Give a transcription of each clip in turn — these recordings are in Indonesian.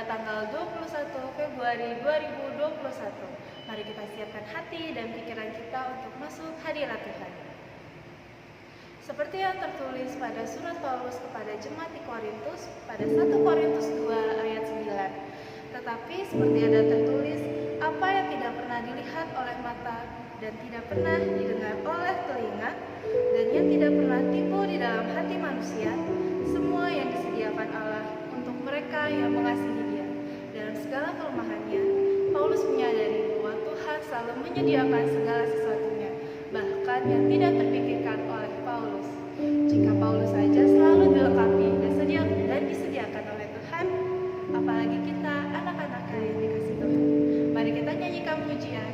tanggal 21 Februari 2021. Mari kita siapkan hati dan pikiran kita untuk masuk hadirat Tuhan. Seperti yang tertulis pada surat Paulus kepada jemaat di Korintus pada 1 Korintus 2 ayat 9. Tetapi seperti ada tertulis, apa yang tidak pernah dilihat oleh mata dan tidak pernah didengar oleh telinga dan yang tidak pernah timbul di dalam hati manusia, semua yang disediakan Allah untuk mereka yang mengasihi Dia. Dalam segala kelemahannya, Paulus menyadari bahwa Tuhan selalu menyediakan segala sesuatunya, bahkan yang tidak terpikirkan oleh Paulus. Jika Paulus saja selalu dilengkapi dan disediakan oleh Tuhan, apalagi kita anak-anaknya yang dikasih Tuhan. Mari kita nyanyikan pujian.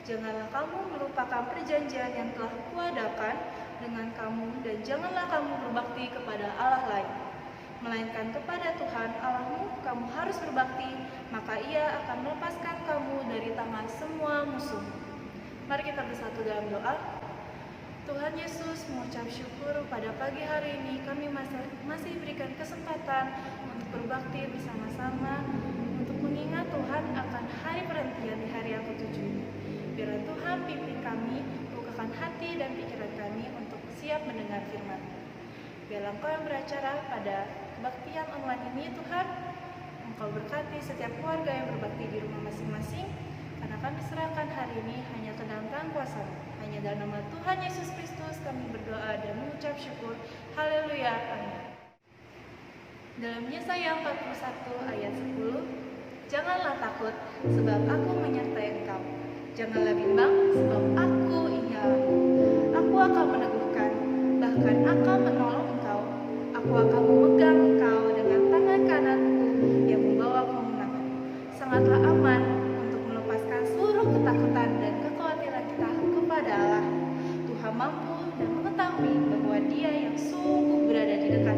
Janganlah kamu melupakan perjanjian yang telah kuadakan dengan kamu, dan janganlah kamu berbakti kepada Allah lain, melainkan kepada Tuhan Allahmu kamu harus berbakti, maka Ia akan melepaskan kamu dari tangan semua musuh. Mari kita bersatu dalam doa. Tuhan Yesus, mengucap syukur pada pagi hari ini kami masih diberikan kesempatan untuk berbakti bersama-sama, untuk mengingat Tuhan akan hari perhentian di hari yang ke-7 ini. Biarlah Tuhan pimpin kami, bukakan hati dan pikiran kami untuk siap mendengar firman. Biarlah Engkau yang beracara pada kebaktian online ini, Tuhan. Engkau berkati setiap keluarga yang berbakti di rumah masing-masing, karena kami serahkan hari ini hanya ke dalam tangan kuasa-Mu. Hanya dalam nama Tuhan Yesus Kristus kami berdoa dan mengucap syukur. Haleluya. Amin. Dalam Yesaya 41 ayat 10, janganlah takut, sebab aku menyertai engkau. Janganlah bimbang, sebab aku ialah-Mu. Aku akan meneguhkan, bahkan akan menolong engkau. Aku akan memegang engkau dengan tangan kananku yang membawa kemenangan. Sangatlah aman untuk melepaskan seluruh ketakutan dan kekhawatiran kita kepada Allah. Tuhan mampu dan mengetahui bahwa Dia yang sungguh berada di dekat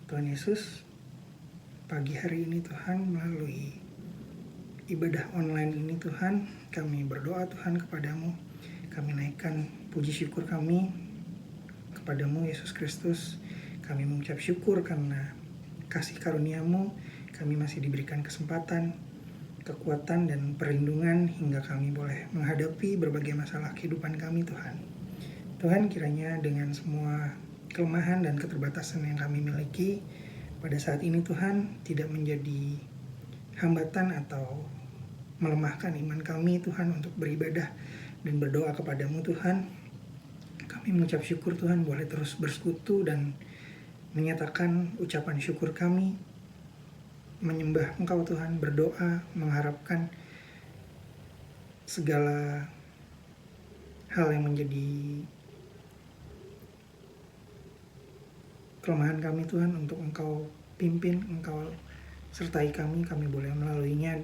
Tuhan Yesus, pagi hari ini Tuhan, melalui ibadah online ini Tuhan, kami berdoa Tuhan kepadamu. Kami naikkan puji syukur kami kepadamu Yesus Kristus. Kami mengucap syukur karena kasih karunia-Mu, kami masih diberikan kesempatan, kekuatan dan perlindungan hingga kami boleh menghadapi berbagai masalah kehidupan kami Tuhan. Tuhan, kiranya dengan semua kelemahan dan keterbatasan yang kami miliki pada saat ini Tuhan, tidak menjadi hambatan atau melemahkan iman kami Tuhan untuk beribadah dan berdoa kepadamu Tuhan. Kami mengucap syukur Tuhan boleh terus bersekutu dan menyatakan ucapan syukur kami, menyembah Engkau Tuhan, berdoa, mengharapkan segala hal yang menjadi kelemahan kami Tuhan untuk Engkau pimpin, Engkau sertai kami boleh melaluinya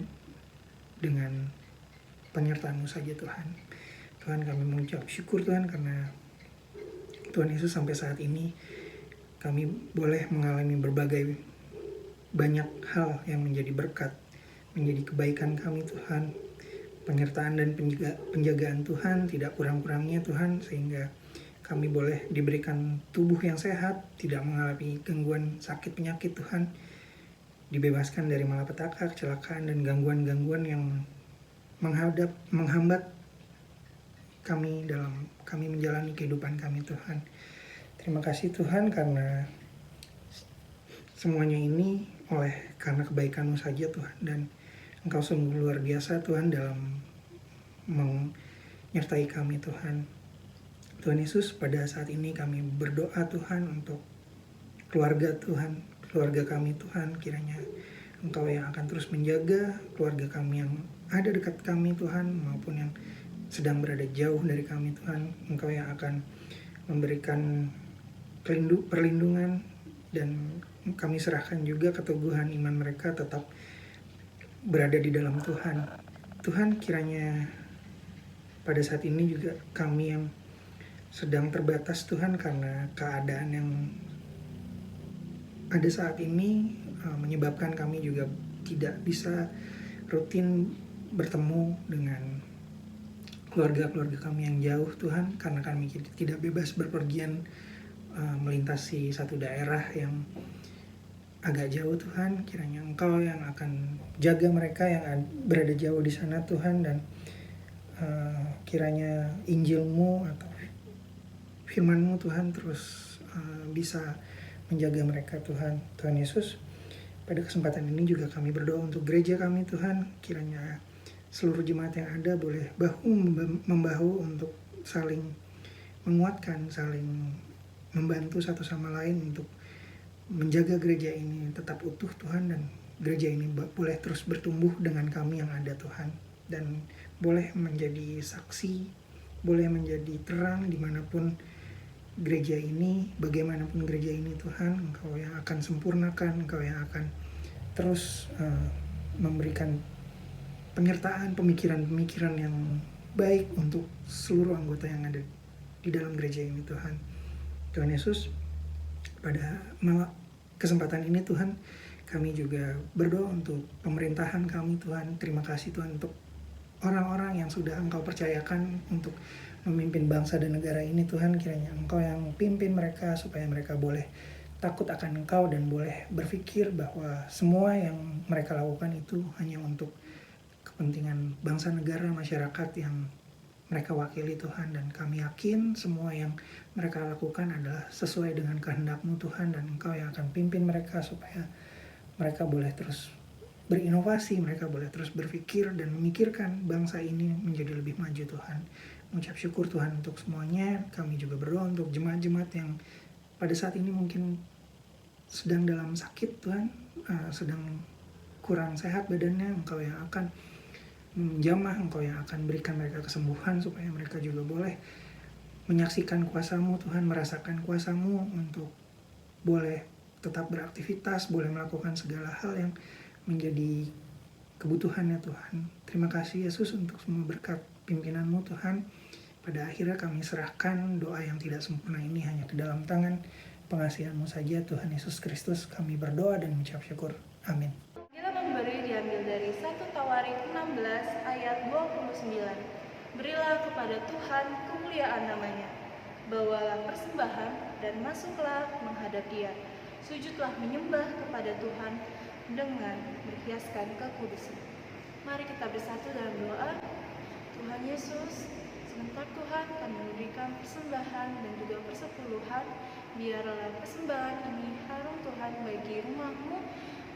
dengan penyertaan-Mu saja Tuhan. Tuhan, kami mengucap syukur Tuhan karena Tuhan Yesus sampai saat ini kami boleh mengalami berbagai banyak hal yang menjadi berkat, menjadi kebaikan kami Tuhan. Penyertaan dan penjagaan Tuhan tidak kurang-kurangnya Tuhan, sehingga kami boleh diberikan tubuh yang sehat, tidak mengalami gangguan sakit penyakit Tuhan, dibebaskan dari malapetaka, kecelakaan, dan gangguan-gangguan yang menghambat kami dalam kami menjalani kehidupan kami Tuhan. Terima kasih Tuhan karena semuanya ini karena kebaikan-Mu saja Tuhan, dan Engkau sungguh luar biasa Tuhan dalam menyertai kami Tuhan. Tuhan Yesus, pada saat ini kami berdoa Tuhan untuk keluarga Tuhan, keluarga kami Tuhan, kiranya Engkau yang akan terus menjaga keluarga kami yang ada dekat kami Tuhan, maupun yang sedang berada jauh dari kami Tuhan. Engkau yang akan memberikan perlindungan, dan kami serahkan juga keteguhan iman mereka tetap berada di dalam Tuhan. Tuhan, kiranya pada saat ini juga kami yang sedang terbatas Tuhan karena keadaan yang ada saat ini menyebabkan kami juga tidak bisa rutin bertemu dengan keluarga-keluarga kami yang jauh Tuhan, karena kami tidak bebas berpergian melintasi satu daerah yang agak jauh Tuhan. Kiranya Engkau yang akan jaga mereka yang berada jauh di sana Tuhan, dan kiranya Injil-Mu atau firman-Mu Tuhan terus bisa menjaga mereka Tuhan. Tuhan Yesus, pada kesempatan ini juga kami berdoa untuk gereja kami Tuhan. Kiranya seluruh jemaat yang ada boleh bahu-membahu untuk saling menguatkan, saling membantu satu sama lain untuk menjaga gereja ini tetap utuh Tuhan, dan gereja ini boleh terus bertumbuh dengan kami yang ada Tuhan, dan boleh menjadi saksi, boleh menjadi terang dimanapun gereja ini, bagaimanapun gereja ini Tuhan. Engkau yang akan sempurnakan, Engkau yang akan terus memberikan penyertaan, pemikiran-pemikiran yang baik untuk seluruh anggota yang ada di dalam gereja ini Tuhan. Tuhan Yesus, pada kesempatan ini Tuhan, kami juga berdoa untuk pemerintahan kami Tuhan. Terima kasih Tuhan untuk orang-orang yang sudah Engkau percayakan untuk memimpin bangsa dan negara ini Tuhan. Kiranya Engkau yang pimpin mereka supaya mereka boleh takut akan Engkau dan boleh berpikir bahwa semua yang mereka lakukan itu hanya untuk kepentingan bangsa, negara, masyarakat yang mereka wakili Tuhan. Dan kami yakin semua yang mereka lakukan adalah sesuai dengan kehendak-Mu Tuhan, dan Engkau yang akan pimpin mereka supaya mereka boleh terus berinovasi, mereka boleh terus berpikir dan memikirkan bangsa ini menjadi lebih maju Tuhan. Mengucap syukur Tuhan untuk semuanya. Kami juga berdoa untuk jemaat-jemaat yang pada saat ini mungkin sedang dalam sakit Tuhan, sedang kurang sehat badannya. Engkau yang akan menjamah, Engkau yang akan berikan mereka kesembuhan supaya mereka juga boleh menyaksikan kuasa-Mu Tuhan, merasakan kuasa-Mu untuk boleh tetap beraktivitas, boleh melakukan segala hal yang menjadi kebutuhannya Tuhan. Terima kasih Yesus untuk semua berkat pimpinan-Mu Tuhan. Pada akhirnya kami serahkan doa yang tidak sempurna ini hanya ke dalam tangan pengasihan-Mu saja Tuhan Yesus Kristus kami berdoa dan mengucap syukur. Amin. Kita memberi diambil dari 1 Tawarik 16 ayat 29. Berilah kepada Tuhan kemuliaan namanya. Bawalah persembahan dan masuklah menghadap Dia. Sujudlah menyembah kepada Tuhan dengan berhiaskan kekudusan. Mari kita bersatu dalam doa. Tuhan Yesus, sebentar Tuhan kami memberikan persembahan dan juga persepuluhan. Biarlah persembahan ini harum Tuhan bagi rumah-Mu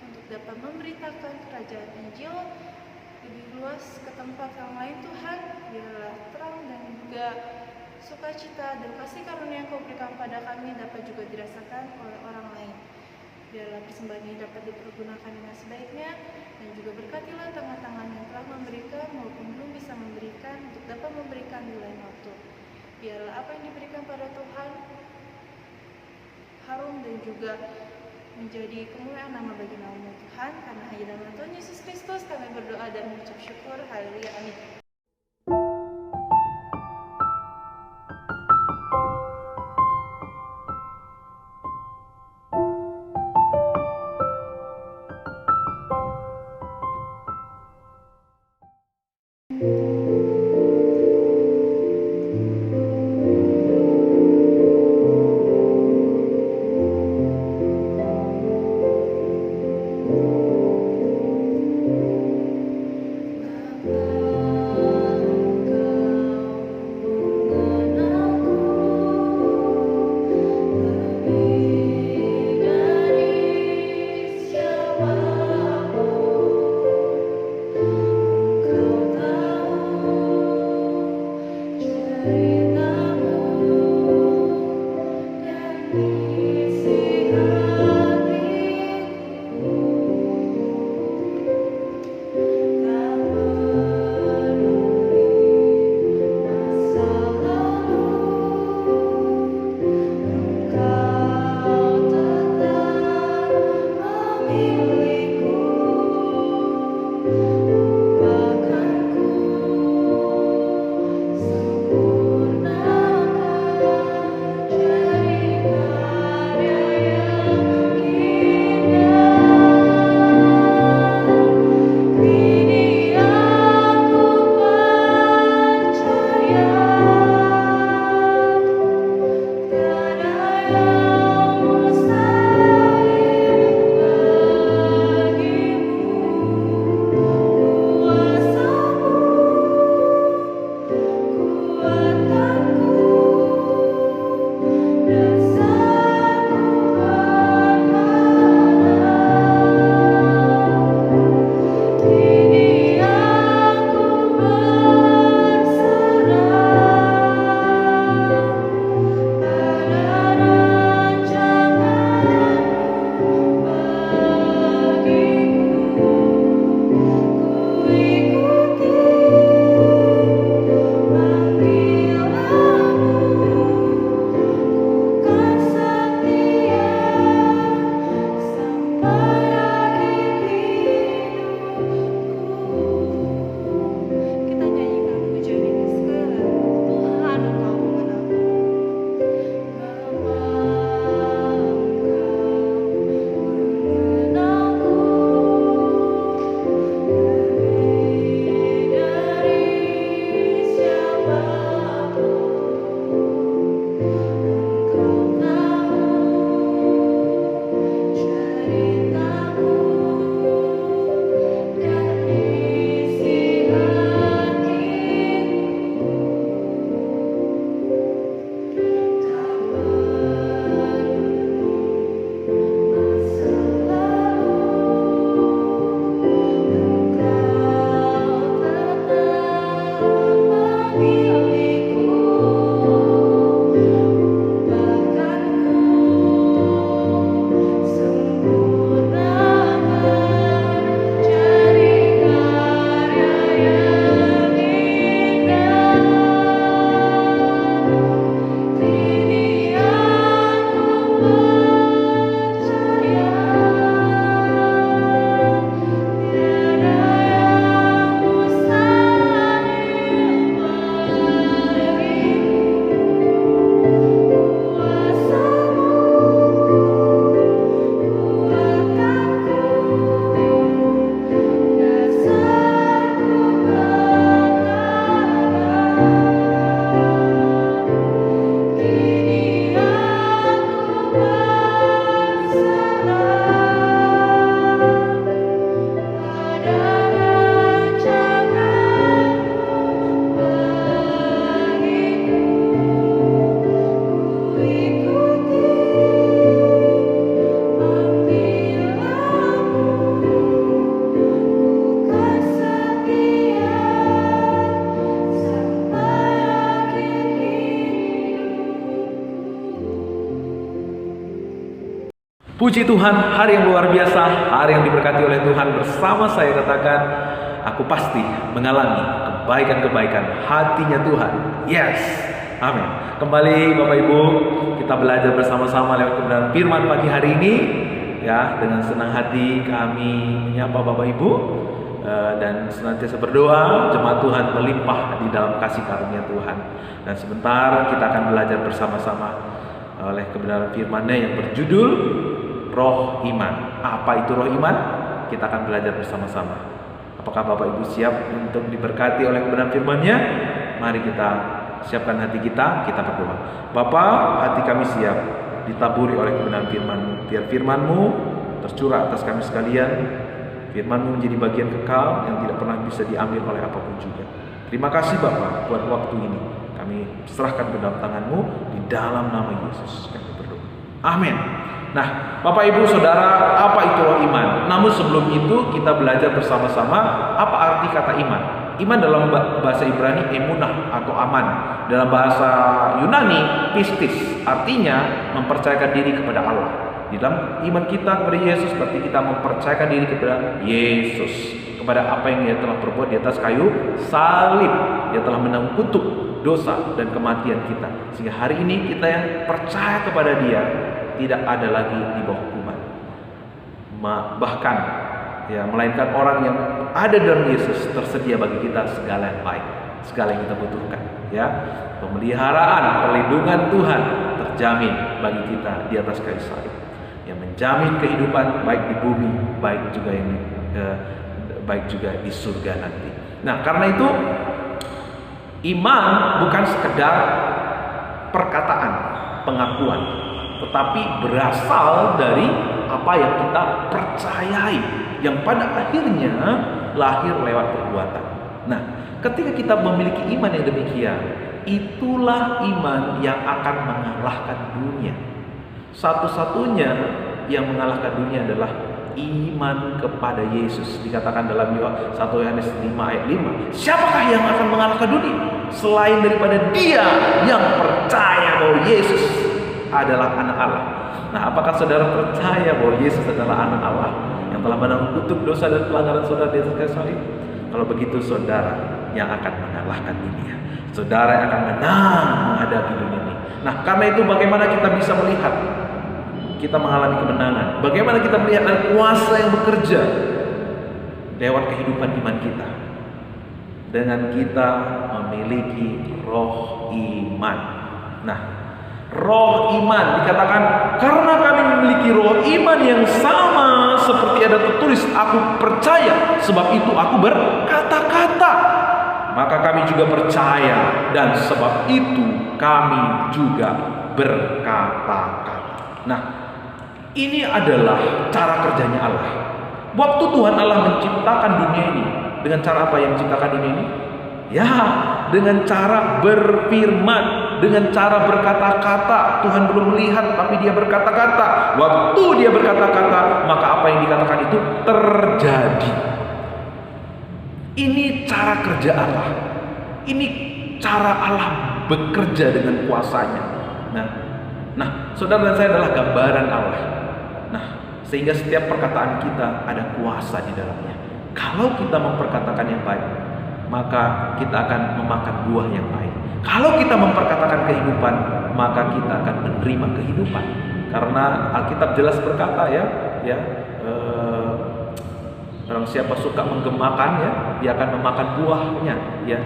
untuk dapat memberitakan kerajaan Injil lebih luas ke tempat yang lain Tuhan. Biarlah terang dan juga sukacita dan kasih karunia yang Kau berikan pada kami dapat juga dirasakan oleh orang lain. Biarlah persembahan ini dapat dipergunakan dengan sebaiknya, dan juga berkatilah tangan-tangan yang telah memberikan maupun belum bisa memberikan untuk dapat memberikan di lain waktu. Biarlah apa yang diberikan pada Tuhan harum dan juga menjadi kemuliaan nama bagi nama Tuhan. Karena hanya dalam Tuhan Yesus Kristus kami berdoa dan mengucap syukur. Haleluya, amin. Bapa Puji Tuhan, hari yang luar biasa, hari yang diberkati oleh Tuhan. Bersama saya katakan, aku pasti mengalami kebaikan-kebaikan hatinya Tuhan. Yes, amin. Kembali Bapak Ibu, kita belajar bersama-sama lewat kebenaran firman pagi hari ini. Ya, dengan senang hati kami menyapa Bapak Ibu dan senantiasa berdoa jemaat Tuhan melimpah di dalam kasih karunia Tuhan. Dan sebentar kita akan belajar bersama-sama oleh kebenaran firman-Nya yang berjudul Roh Iman. Apa itu roh iman? Kita akan belajar bersama-sama. Apakah Bapak Ibu siap untuk diberkati oleh kebenaran firman-Nya? Mari kita siapkan hati kita berdoa. Bapa, hati kami siap ditaburi oleh kebenaran firman-Mu. Biar firman-Mu tercurah atas kami sekalian. Firman-Mu menjadi bagian kekal yang tidak pernah bisa diambil oleh apapun juga. Terima kasih Bapa buat waktu ini. Kami serahkan ke dalam tangan-Mu di dalam nama Yesus. Kami berdoa. Amin. Nah, Bapak Ibu Saudara, apa itu roh iman? Namun sebelum itu kita belajar bersama-sama apa arti kata iman. Iman dalam bahasa Ibrani emunah atau aman. Dalam bahasa Yunani pistis, artinya mempercayakan diri kepada Allah. Di dalam iman kita kepada Yesus berarti kita mempercayakan diri kepada Yesus, kepada apa yang Dia telah perbuat di atas kayu salib. Dia telah menanggung kutuk dosa dan kematian kita, sehingga hari ini kita yang percaya kepada Dia tidak ada lagi di bawah hukuman. Bahkan ya, melainkan orang yang ada dalam Yesus tersedia bagi kita segala yang baik, segala yang kita butuhkan. Ya, pemeliharaan, perlindungan Tuhan terjamin bagi kita di atas kayu salib, yang menjamin kehidupan baik di bumi, baik juga di surga nanti. Nah, karena itu iman bukan sekedar perkataan, pengakuan, tetapi berasal dari apa yang kita percayai, yang pada akhirnya lahir lewat perbuatan. Nah, ketika kita memiliki iman yang demikian, itulah iman yang akan mengalahkan dunia. Satu-satunya yang mengalahkan dunia adalah iman kepada Yesus. Dikatakan dalam 1 Yohanes 5 ayat 5, siapakah yang akan mengalahkan dunia selain daripada dia yang percaya bahwa Yesus adalah anak Allah. Nah, apakah saudara percaya bahwa Yesus adalah anak Allah yang telah menanggung kutuk dosa dan pelanggaran saudara di atas kayu salib? Kalau begitu saudara yang akan mengalahkan dunia. Saudara yang akan menang menghadapi dunia ini. Nah, karena itu bagaimana kita bisa melihat kita mengalami kemenangan? Bagaimana kita melihat ada kuasa yang bekerja lewat kehidupan iman kita? Dengan kita memiliki roh iman. Nah, roh iman dikatakan karena kami memiliki roh iman yang sama seperti ada tertulis, aku percaya sebab itu aku berkata-kata. Maka kami juga percaya dan sebab itu kami juga berkata-kata. Nah, ini adalah cara kerjanya Allah. Waktu Tuhan Allah menciptakan dunia ini, dengan cara apa yang menciptakan dunia ini? Ya, dengan cara berfirman, dengan cara berkata-kata. Tuhan belum melihat tapi Dia berkata-kata. Waktu Dia berkata-kata, maka apa yang dikatakan itu terjadi. Ini cara kerja Allah. Ini cara Allah bekerja dengan kuasanya. Nah, saudara dan saya adalah gambaran Allah. Nah, sehingga setiap perkataan kita ada kuasa di dalamnya. Kalau kita memperkatakan yang baik, maka kita akan memakan buah yang baik. Kalau kita memperkatakan kehidupan, maka kita akan menerima kehidupan. Karena Alkitab jelas berkata orang siapa suka menggemakannya, dia akan memakan buahnya. Ya,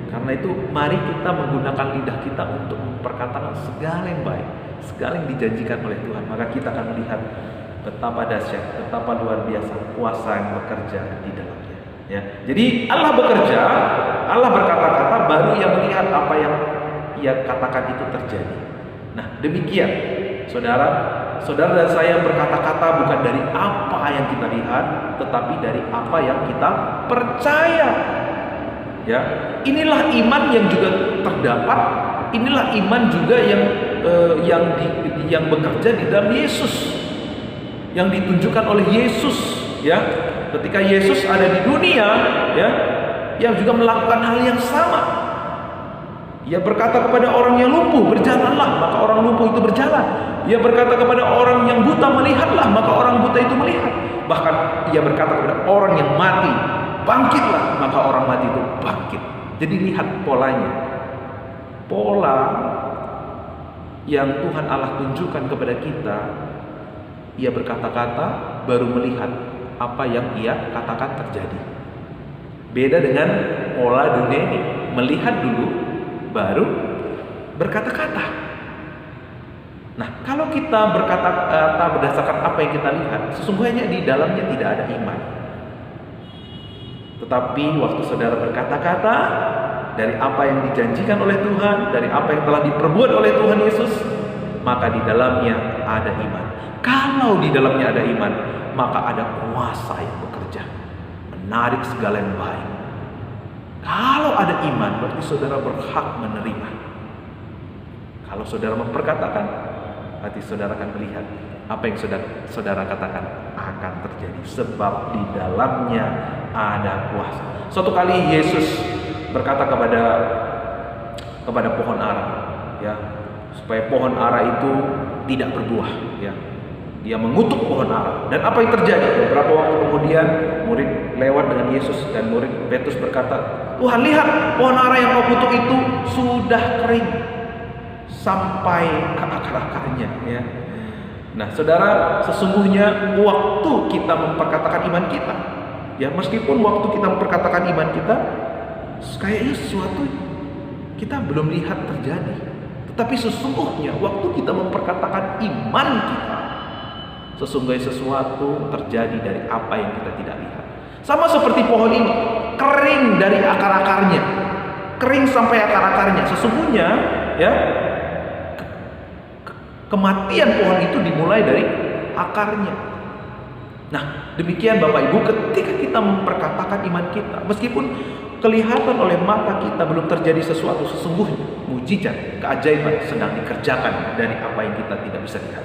karena itu mari kita menggunakan lidah kita untuk memperkatakan segala yang baik, segala yang dijanjikan oleh Tuhan. Maka kita akan melihat betapa dahsyat, betapa luar biasa kuasa yang bekerja di dalamnya. Ya, jadi Allah bekerja, Allah berkata-kata, baru yang melihat apa yang Ia katakan itu terjadi. Nah, demikian, saudara dan saya berkata-kata bukan dari apa yang kita lihat, tetapi dari apa yang kita percaya. Ya, inilah iman yang juga terdapat. Inilah iman juga yang bekerja di dalam Yesus, yang ditunjukkan oleh Yesus. Ya, ketika Yesus ada di dunia, ya, yang juga melakukan hal yang sama. Ia berkata kepada orang yang lumpuh, berjalanlah, maka orang lumpuh itu berjalan. Ia berkata kepada orang yang buta, melihatlah, maka orang buta itu melihat. Bahkan ia berkata kepada orang yang mati, bangkitlah, maka orang mati itu bangkit. Jadi lihat polanya. Pola yang Tuhan Allah tunjukkan kepada kita. Ia berkata-kata, baru melihat apa yang ia katakan terjadi. Beda dengan pola dunia ini, melihat dulu, baru berkata-kata. Nah, kalau kita berkata-kata berdasarkan apa yang kita lihat, sesungguhnya di dalamnya tidak ada iman. Tetapi waktu saudara berkata-kata dari apa yang dijanjikan oleh Tuhan, dari apa yang telah diperbuat oleh Tuhan Yesus, maka di dalamnya ada iman. Kalau di dalamnya ada iman, maka ada kuasa yang bekerja, menarik segala yang baik. Kalau ada iman, berarti saudara berhak menerima. Kalau saudara memperkatakan, berarti saudara akan melihat apa yang saudara katakan akan terjadi, sebab di dalamnya ada kuasa. Suatu kali Yesus berkata kepada pohon ara, ya, supaya pohon ara itu tidak berbuah, ya. Dia mengutuk pohon ara. Dan apa yang terjadi? Beberapa waktu kemudian murid lewat dengan Yesus, dan murid Petrus berkata, Tuhan, lihat pohon ara yang kau kutuk itu sudah kering sampai ke akar-akarnya, ya. Nah, saudara, sesungguhnya waktu kita memperkatakan iman kita, ya, meskipun waktu kita memperkatakan iman kita, kayaknya sesuatu kita belum lihat terjadi. Tetapi sesungguhnya waktu kita memperkatakan iman kita, sesungguhnya sesuatu terjadi dari apa yang kita tidak lihat. Sama seperti pohon ini, kering dari akar-akarnya, kering sampai akar-akarnya. Sesungguhnya, ya, kematian pohon itu dimulai dari akarnya. Nah, demikian Bapak Ibu, ketika kita memperkatakan iman kita, meskipun kelihatan oleh mata kita belum terjadi sesuatu, sesungguhnya mujizat, keajaiban sedang dikerjakan dari apa yang kita tidak bisa lihat.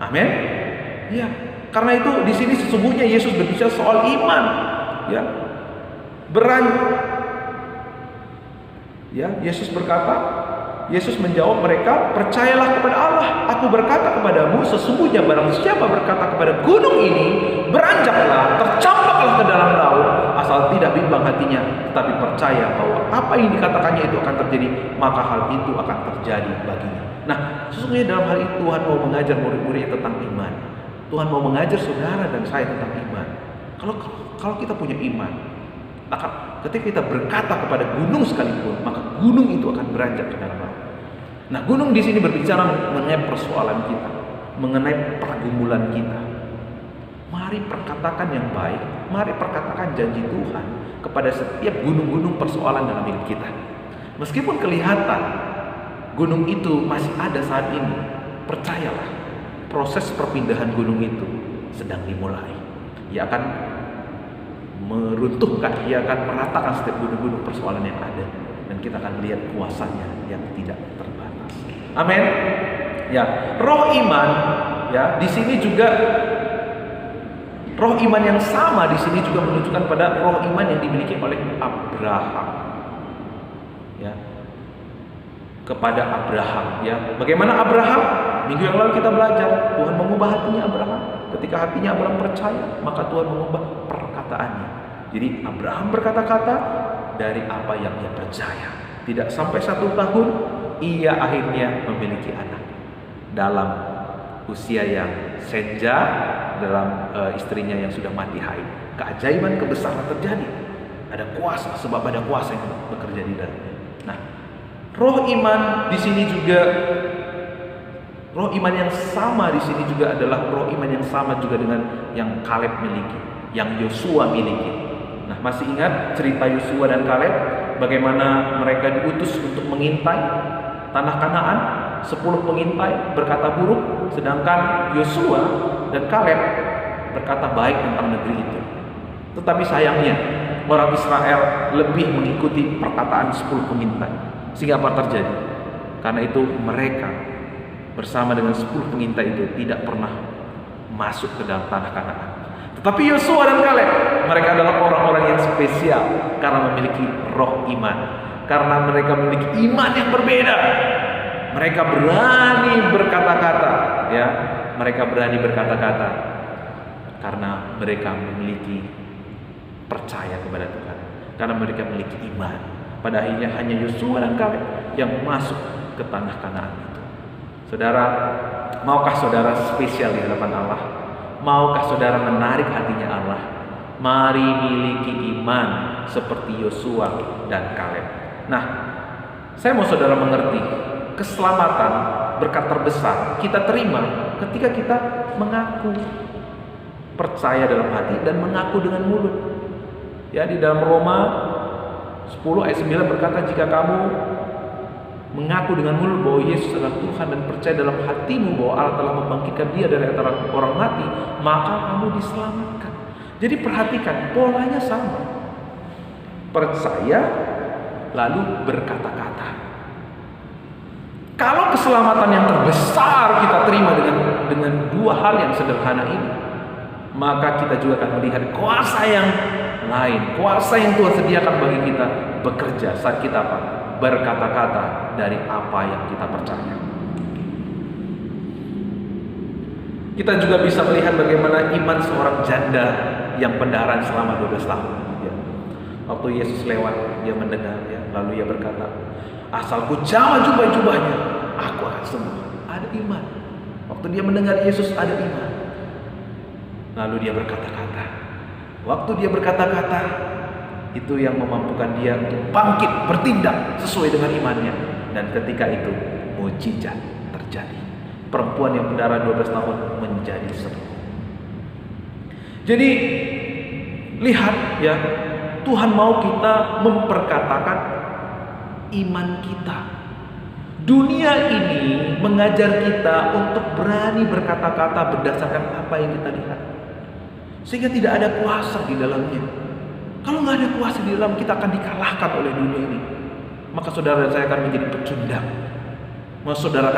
Amin. Ya, karena itu di sini sesungguhnya Yesus berbicara soal iman, ya. Ya, Yesus menjawab mereka, percayalah kepada Allah. Aku berkata kepadamu, sesungguhnya barang siapa berkata kepada gunung ini, beranjaklah, tercampaklah ke dalam laut, asal tidak bimbang hatinya, tetapi percaya bahwa apa yang dikatakannya itu akan terjadi, maka hal itu akan terjadi baginya. Nah, sesungguhnya dalam hal itu Tuhan mau mengajar murid-muridnya tentang iman. Tuhan mau mengajar saudara dan saya tentang iman. Kalau kita punya iman, ketika kita berkata kepada gunung sekalipun, maka gunung itu akan beranjak ke dalam laut. Nah, gunung di sini berbicara mengenai persoalan kita, mengenai pergumulan kita. Mari perkatakan yang baik, mari perkatakan janji Tuhan kepada setiap gunung-gunung persoalan dalam hidup kita. Meskipun kelihatan gunung itu masih ada saat ini, percayalah, proses perpindahan gunung itu sedang dimulai. Ia akan meruntuhkan, ia akan meratakan setiap gunung-gunung persoalan yang ada, dan kita akan melihat kuasanya yang tidak terbatas. Amin. Ya, roh iman, ya, di sini juga roh iman yang sama di sini juga menunjukkan pada roh iman yang dimiliki oleh Abraham. Ya. Kepada Abraham, ya. Bagaimana Abraham? Minggu yang lalu kita belajar, Tuhan mengubah hatinya Abraham. Ketika hatinya Abraham percaya, maka Tuhan mengubah perkataannya. Jadi Abraham berkata-kata dari apa yang ia percaya. Tidak sampai 1 tahun, ia akhirnya memiliki anak dalam usia yang senja, dalam istrinya yang sudah mati haid. Keajaiban, kebesaran terjadi. Ada kuasa, sebab ada kuasa yang bekerja di dalamnya. Nah, roh iman di sini juga, roh iman yang sama di sini juga adalah roh iman yang sama juga dengan yang Kaleb miliki, yang Yosua miliki. Nah, masih ingat cerita Yosua dan Kaleb, bagaimana mereka diutus untuk mengintai tanah Kanaan? 10 pengintai berkata buruk, sedangkan Yosua dan Kaleb berkata baik tentang negeri itu. Tetapi sayangnya orang Israel lebih mengikuti perkataan 10 pengintai. Sehingga apa terjadi? Karena itu mereka bersama dengan 10 pengintai itu tidak pernah masuk ke dalam tanah Kanaan. Tetapi Yosua dan Kaleb, mereka adalah orang-orang yang spesial karena memiliki roh iman. Karena mereka memiliki iman yang berbeda. Mereka berani berkata-kata, ya. Mereka berani berkata-kata karena mereka memiliki percaya kepada Tuhan. Karena mereka memiliki iman. Pada akhirnya hanya Yosua dan Kaleb yang masuk ke tanah Kanaan itu. Saudara, maukah saudara spesial di hadapan Allah? Maukah saudara menarik hatinya Allah? Mari miliki iman seperti Yosua dan Kaleb. Nah, saya mau saudara mengerti, keselamatan berkat terbesar kita terima ketika kita mengaku, percaya dalam hati dan mengaku dengan mulut. Ya, di dalam Roma 10 ayat 9 berkata, jika kamu mengaku dengan mulut bahwa Yesus adalah Tuhan dan percaya dalam hatimu bahwa Allah telah membangkitkan Dia dari antara orang mati, maka kamu diselamatkan. Jadi perhatikan, polanya sama. Percaya lalu berkata-kata. Kalau keselamatan yang terbesar kita terima dengan dua hal yang sederhana ini, maka kita juga akan melihat kuasa yang lain, kuasa yang Tuhan sediakan bagi kita bekerja saat kita apa? Berkata-kata dari apa yang kita percaya. Kita juga bisa melihat bagaimana iman seorang janda yang pendarahan selama 12 tahun. Ya. Waktu Yesus lewat, dia mendengar, ya, lalu ia berkata, asalku jamah jubah-jubahnya, aku akan sembuh. Ada iman. Waktu dia mendengar Yesus, ada iman. Lalu dia berkata-kata. Waktu dia berkata-kata, itu yang memampukan dia untuk bangkit, bertindak sesuai dengan imannya. Dan ketika itu, mujizat terjadi. Perempuan yang pendarahan 12 tahun menjadi sembuh. Jadi, lihat ya, Tuhan mau kita memperkatakan iman kita. Dunia ini mengajar kita untuk berani berkata-kata berdasarkan apa yang kita lihat, sehingga tidak ada kuasa di dalamnya. Kalau nggak ada kuasa di dalam, kita akan dikalahkan oleh dunia ini. Maka saudara dan saya akan menjadi pecundang. Maka saudara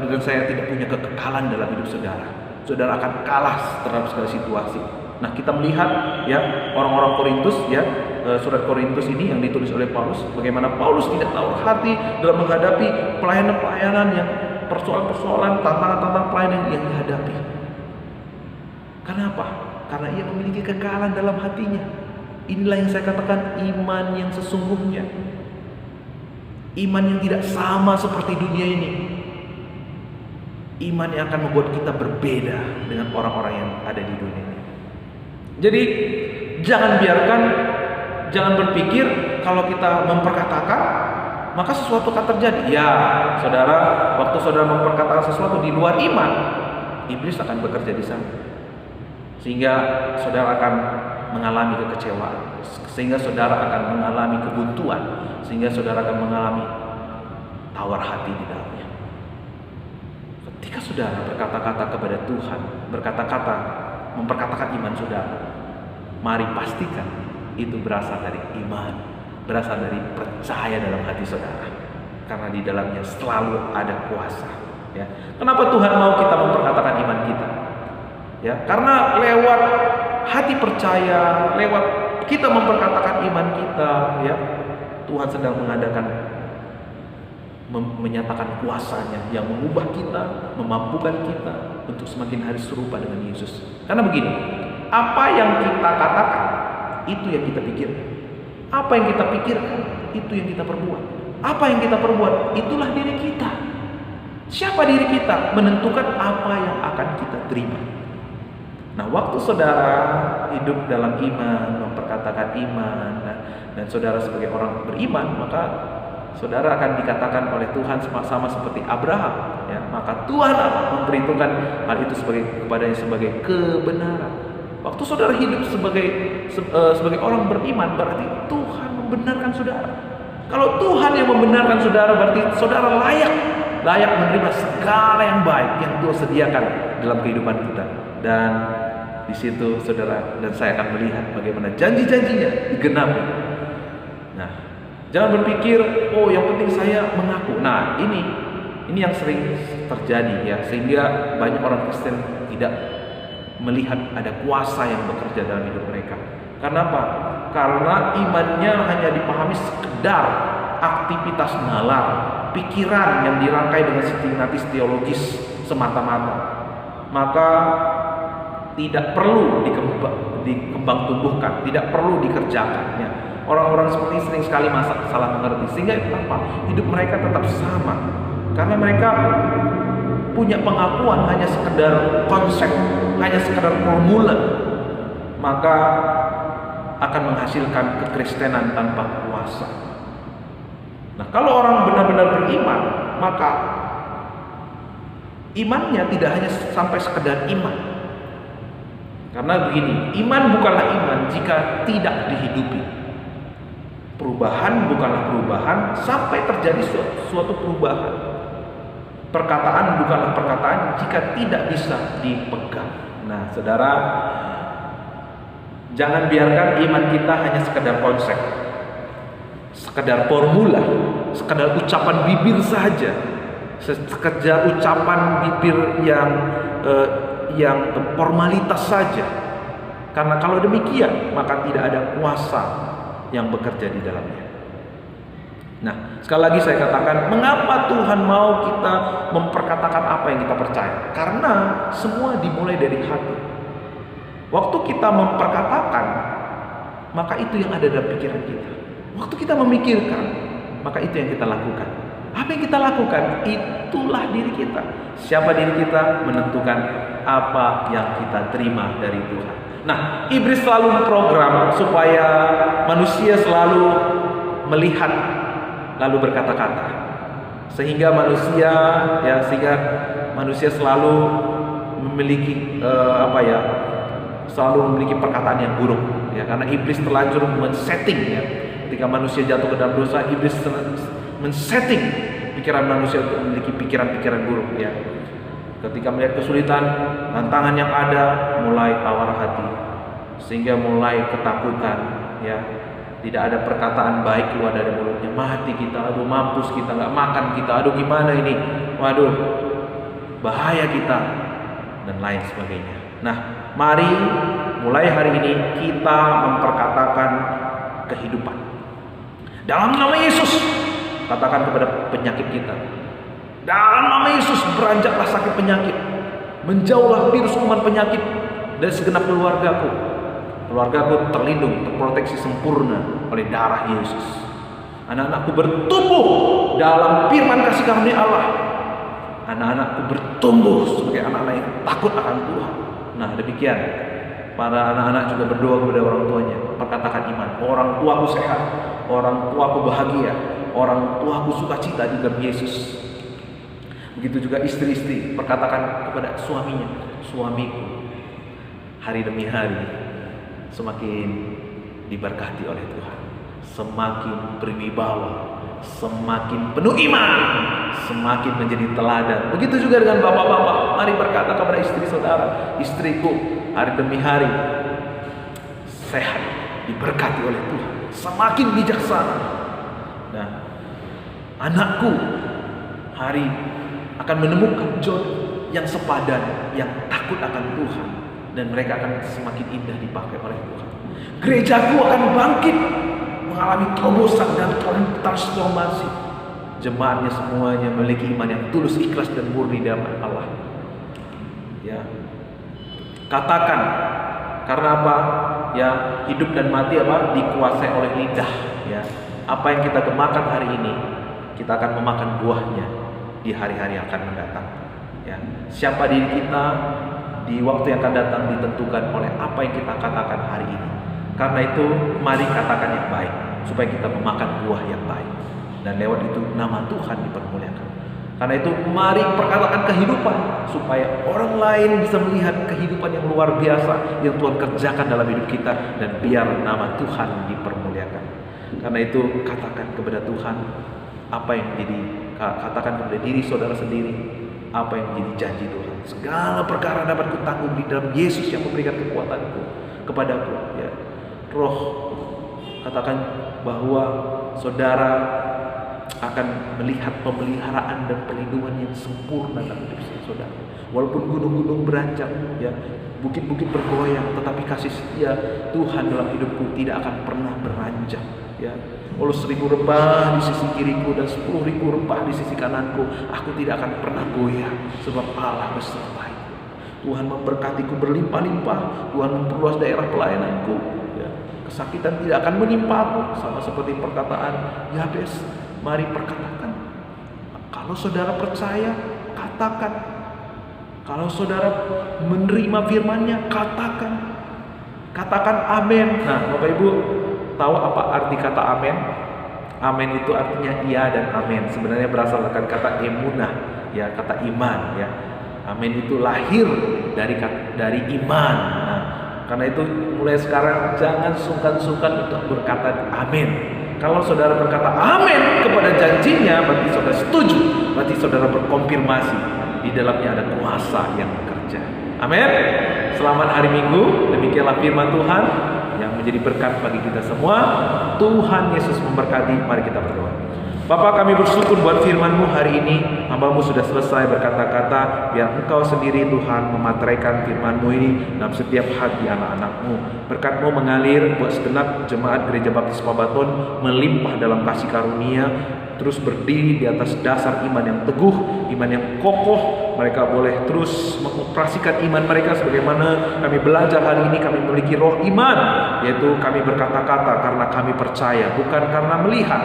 dan saya tidak punya kekekalan dalam hidup saudara. Saudara akan kalah terhadap segala situasi. Nah, kita melihat ya orang-orang Korintus, ya, surat Korintus ini yang ditulis oleh Paulus, bagaimana Paulus tidak tahu hati dalam menghadapi pelayanan-pelayanan yang persoalan-persoalan, tantangan-tantangan pelayanan yang dihadapi. Kenapa? Karena ia memiliki kekekalan dalam hatinya. Inilah yang saya katakan iman yang sesungguhnya. Iman yang tidak sama seperti dunia ini. Iman yang akan membuat kita berbeda dengan orang-orang yang ada di dunia ini. Jadi jangan berpikir kalau kita memperkatakan maka sesuatu akan terjadi. Ya, saudara, waktu saudara memperkatakan sesuatu di luar iman, iblis akan bekerja di sana. Sehingga saudara akan mengalami kekecewaan, sehingga saudara akan mengalami kebuntuan, sehingga saudara akan mengalami tawar hati di dalamnya. Ketika saudara berkata-kata kepada Tuhan, memperkatakan iman saudara, mari pastikan itu berasal dari iman, berasal dari percaya dalam hati saudara, karena di dalamnya selalu ada kuasa. Ya. Kenapa Tuhan mau kita memperkatakan iman kita? Ya, karena lewat hati percaya, lewat kita memperkatakan iman kita, ya, Tuhan sedang menyatakan kuasanya yang mengubah kita, memampukan kita untuk semakin hari serupa dengan Yesus. Karena begini, apa yang kita katakan, itu yang kita pikirkan. Apa yang kita pikirkan, itu yang kita perbuat. Apa yang kita perbuat, itulah diri kita. Siapa diri kita menentukan apa yang akan kita terima. Nah, waktu saudara hidup dalam iman, memperkatakan iman, dan saudara sebagai orang beriman, maka saudara akan dikatakan oleh Tuhan sama seperti Abraham. Ya, maka Tuhan memperhitungkan hal itu kepadanya sebagai kebenaran. Waktu saudara hidup sebagai orang beriman, berarti Tuhan membenarkan saudara. Kalau Tuhan yang membenarkan saudara, berarti saudara layak menerima segala yang baik yang Tuhan sediakan dalam kehidupan kita. Dan di situ saudara dan saya akan melihat bagaimana janji-janjinya digenapi. Nah, jangan berpikir, oh yang penting saya mengaku. Nah, ini yang sering terjadi, ya, sehingga banyak orang Kristen tidak melihat ada kuasa yang bekerja dalam hidup mereka. Karena apa? Karena imannya hanya dipahami sekedar aktivitas nalar, pikiran yang dirangkai dengan sistematis teologis semata-mata, maka tidak perlu dikembang tumbuhkan, tidak perlu dikerjakan. Ya. Orang-orang seperti ini sering sekali salah mengerti, sehingga hidup mereka tetap sama, karena mereka punya pengakuan hanya sekedar konsep, hanya sekedar formula, maka akan menghasilkan kekristenan tanpa kuasa. Nah, kalau orang benar-benar beriman, maka imannya tidak hanya sampai sekedar iman. Karena begini, iman bukanlah iman jika tidak dihidupi. Perubahan bukanlah perubahan sampai terjadi suatu perubahan. Perkataan bukanlah perkataan jika tidak bisa dipegang. Nah, saudara, jangan biarkan iman kita hanya sekedar konsep, sekedar formula, sekedar ucapan bibir saja, sekedar ucapan bibir yang formalitas saja. Karena kalau demikian, maka tidak ada kuasa yang bekerja di dalamnya. Nah, sekali lagi saya katakan, mengapa Tuhan mau kita memperkatakan apa yang kita percaya? Karena semua dimulai dari hati. Waktu kita memperkatakan, maka itu yang ada dalam pikiran kita. Waktu kita memikirkan, maka itu yang kita lakukan. Apa yang kita lakukan, itulah diri kita. Siapa diri kita menentukan apa yang kita terima dari Tuhan. Nah, iblis selalu memprogram supaya manusia selalu melihat lalu berkata-kata, sehingga manusia selalu memiliki selalu memiliki perkataan yang buruk, ya, karena iblis terlanjur men-setting, ya. Ketika manusia jatuh ke dalam dosa, iblis men-setting pikiran manusia untuk memiliki pikiran-pikiran buruk, ya. Ketika melihat kesulitan, tantangan yang ada, mulai tawar hati, sehingga mulai ketakutan, ya. Tidak ada perkataan baik keluar dari mulutnya. Mati kita, aduh mampus kita, nggak makan kita, aduh gimana ini, waduh bahaya kita, dan lain sebagainya. Nah, mari mulai hari ini kita memperkatakan kehidupan. Dalam nama Yesus, katakan kepada penyakit kita, dalam nama Yesus beranjaklah sakit penyakit, menjauhlah virus kuman penyakit dari segenap keluargaku. Keluargaku terlindung, terproteksi sempurna oleh darah Yesus. Anak-anakku bertumbuh dalam firman kasih karunia Allah. Anak-anakku bertumbuh sebagai anak-anak yang takut akan Tuhan. Nah, demikian para anak-anak juga berdoa kepada orang tuanya, perkatakan iman. Orang tuaku sehat, orang tuaku bahagia, orang tuaku sukacita di dalam Yesus. Begitu juga istri-istri perkatakan kepada suaminya, suamiku hari demi hari semakin diberkati oleh Tuhan, semakin berwibawa, semakin penuh iman, semakin menjadi teladan. Begitu juga dengan bapak-bapak, mari berkata kepada istri saudara, istriku hari demi hari sehat, diberkati oleh Tuhan, semakin bijaksana. Nah, anakku hari akan menemukan jodoh yang sepadan, yang takut akan Tuhan, dan mereka akan semakin indah dipakai oleh Tuhan. Gerejaku akan bangkit, mengalami terobosan dan transformasi. Jemaatnya semuanya memiliki iman yang tulus, ikhlas, dan murni dalam Allah. Ya, katakan, karena apa? Ya, hidup dan mati dikuasai oleh lidah. Ya, apa yang kita gemakan hari ini, kita akan memakan buahnya di hari-hari yang akan mendatang. Ya, siapa diri kita di waktu yang akan datang ditentukan oleh apa yang kita katakan hari ini. Karena itu mari katakan yang baik, supaya kita memakan buah yang baik, dan lewat itu nama Tuhan dipermuliakan. Karena itu mari perkatakan kehidupan, supaya orang lain bisa melihat kehidupan yang luar biasa yang Tuhan kerjakan dalam hidup kita, dan biar nama Tuhan dipermuliakan. Karena itu katakan kepada Tuhan apa yang katakan kepada diri saudara sendiri, apa yang menjadi janji Tuhan. Segala perkara dapat kutanggung di dalam Yesus yang memberikan kekuatanku kepadaku. Ya, Roh, katakan bahwa saudara akan melihat pemeliharaan dan perlindungan yang sempurna dalam hidup saudara. Walaupun gunung-gunung beranjak, ya, bukit-bukit bergoyang, tetapi kasih setia Tuhan dalam hidupku tidak akan pernah beranjak, ya. Walau 1000 rebah di sisi kiriku dan 10.000 rebah di sisi kananku, aku tidak akan pernah goyah, sebab Allah besertaku. Tuhan memberkatiku berlimpah-limpah, Tuhan memperluas daerah pelayananku, ya. Kesakitan tidak akan menimpa aku, sama seperti perkataan Yabes. Mari perkatakan. Kalau saudara percaya, katakan. Kalau saudara menerima firman-Nya, katakan. Katakan amin. Nah, Bapak Ibu tahu apa arti kata amin? Amin itu artinya iya dan amin. Sebenarnya berasal dari kata emunah, ya, kata iman, ya. Amin itu lahir dari iman. Nah, karena itu mulai sekarang jangan sungkan-sungkan untuk berkata amin. Kalau saudara berkata amin kepada janjinya, berarti saudara setuju, berarti saudara berkonfirmasi di dalamnya ada kuasa yang bekerja. Amin. Selamat hari Minggu. Demikianlah firman Tuhan yang menjadi berkat bagi kita semua. Tuhan Yesus memberkati. Mari kita berdoa. Bapa, kami bersyukur buat firman-Mu hari ini. Hamba-Mu sudah selesai berkata-kata. Biar Engkau sendiri Tuhan memateraikan firman-Mu ini dalam setiap hati anak-anak-Mu. Berkat-Mu mengalir buat segenap jemaat Gereja Baptis Pabaton melimpah dalam kasih karunia. Terus berdiri di atas dasar iman yang teguh, iman yang kokoh. Mereka boleh terus mengoperasikan iman mereka sebagaimana kami belajar hari ini. Kami memiliki roh iman, yaitu kami berkata-kata karena kami percaya, bukan karena melihat,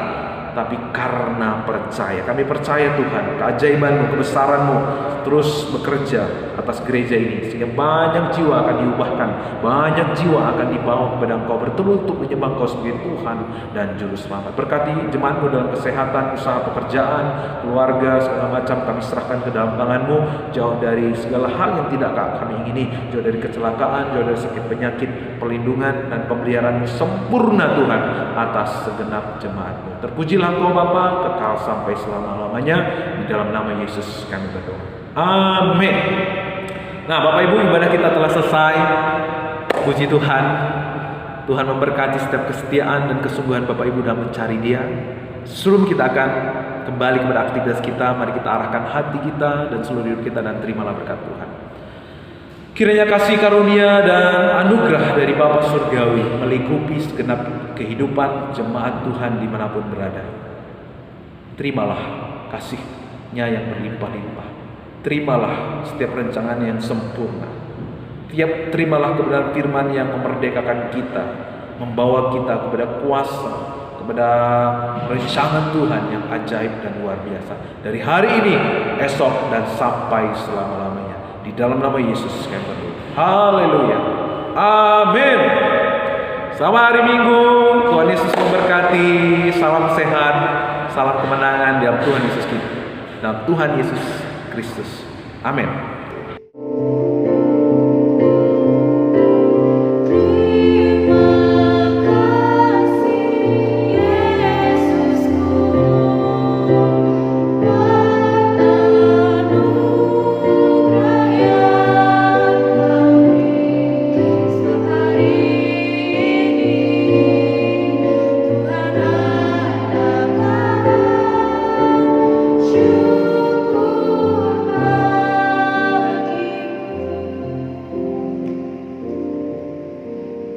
tapi karena percaya. Kami percaya Tuhan, keajaiban-Mu, kebesaran-Mu terus bekerja atas gereja ini, sehingga banyak jiwa akan diubahkan, banyak jiwa akan dibawa kepada Engkau, bertelur untuk menyembah Engkau sebagai Tuhan dan Juru Selamat. Berkati jemaat-Mu dalam kesehatan, usaha pekerjaan, keluarga, segala macam kami serahkan ke dalam tangan-Mu. Jauh dari segala hal yang tidak kami ingini, jauh dari kecelakaan, jauh dari sakit penyakit, perlindungan dan pemeliharaan-Mu sempurna Tuhan atas segenap jemaat-Mu. Terpujilah Engkau Bapa, kekal sampai selama-lamanya. Di dalam nama Yesus kami berdoa. Amin. Nah, Bapak Ibu, ibadah kita telah selesai. Puji Tuhan. Tuhan memberkati setiap kesetiaan dan kesungguhan Bapak Ibu dalam mencari Dia. Sebelum kita akan kembali kepada aktivitas kita, mari kita arahkan hati kita dan seluruh hidup kita dan terimalah berkat Tuhan. Kiranya kasih karunia dan anugerah dari Bapa Surgawi melingkupi segenap kehidupan jemaat Tuhan dimanapun berada. Terimalah kasih-Nya yang berlimpah-limpah. Terimalah setiap rencana yang sempurna. Terimalah kebenaran firman yang memerdekakan kita, membawa kita kepada kuasa, kepada rencana Tuhan yang ajaib dan luar biasa. Dari hari ini, esok, dan sampai selama-lamanya. Di dalam nama Yesus kami berdoa. Haleluya. Amin. Selamat hari Minggu. Tuhan Yesus memberkati. Salam sehat, salam kemenangan dalam Tuhan Yesus kita. Dalam Tuhan Yesus Kristus. Amin.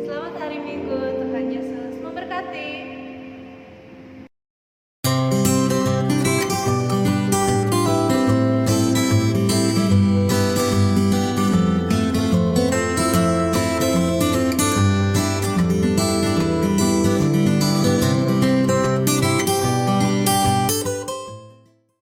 Selamat hari Minggu, Tuhan Yesus memberkati.